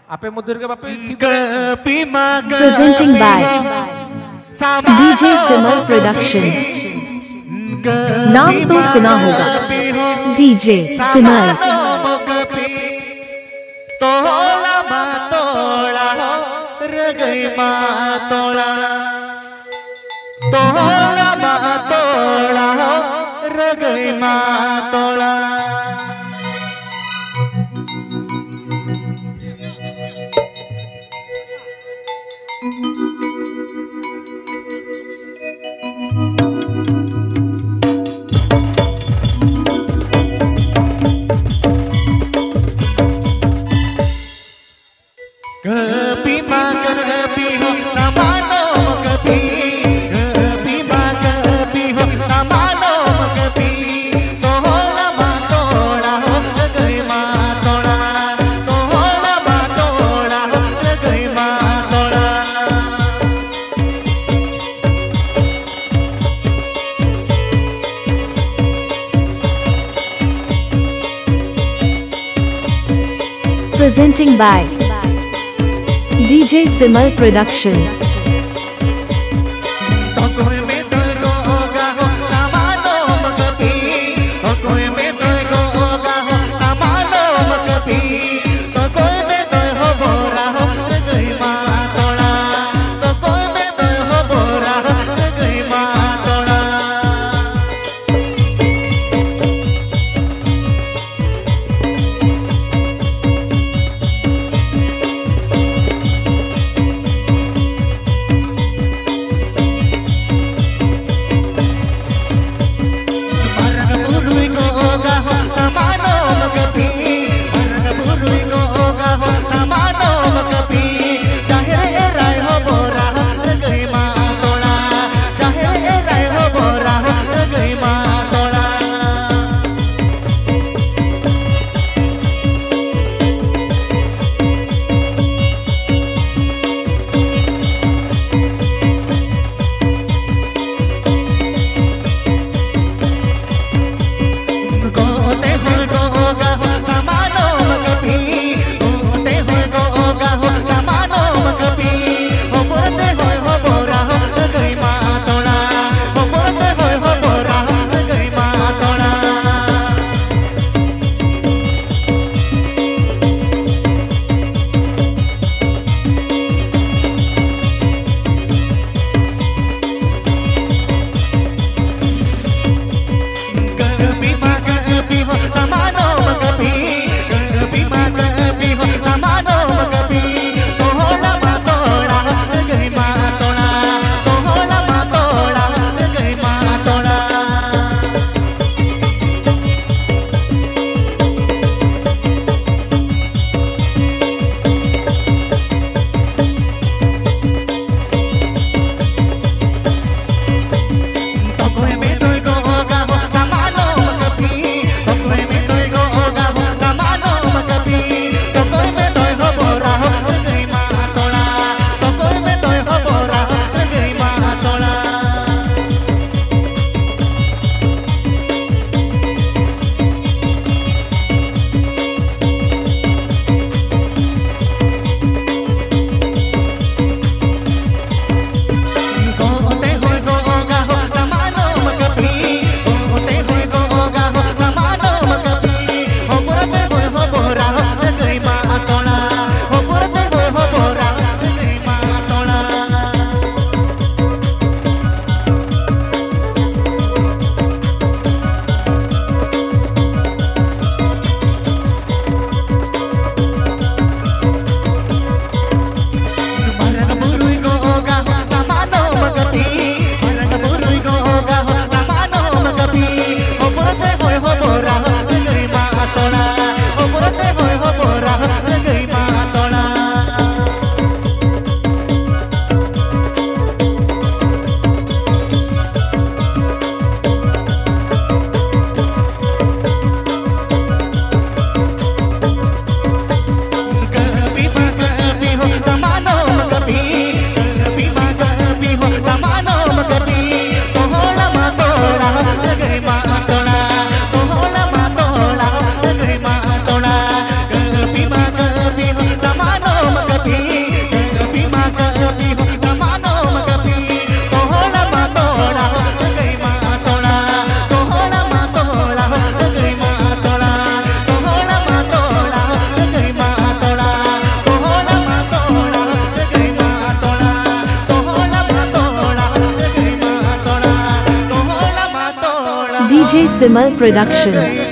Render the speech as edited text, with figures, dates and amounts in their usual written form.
Ape mudir ke bape Presenting by DJ Simal Production. नाम तो सुना होगा DJ सिमल। तोला मा तोला रगई मा तोला, तोला मा तोला रगई मा तोला। कभी माँ कभी हो समानो कभी, कभी माँ कभी हो समानो कभी। तोला मा तोला हो रगई मा तोला, तोला मा तोला हो रगई मा तोला। Presenting by DJ Simal Production. DJ Simal Production.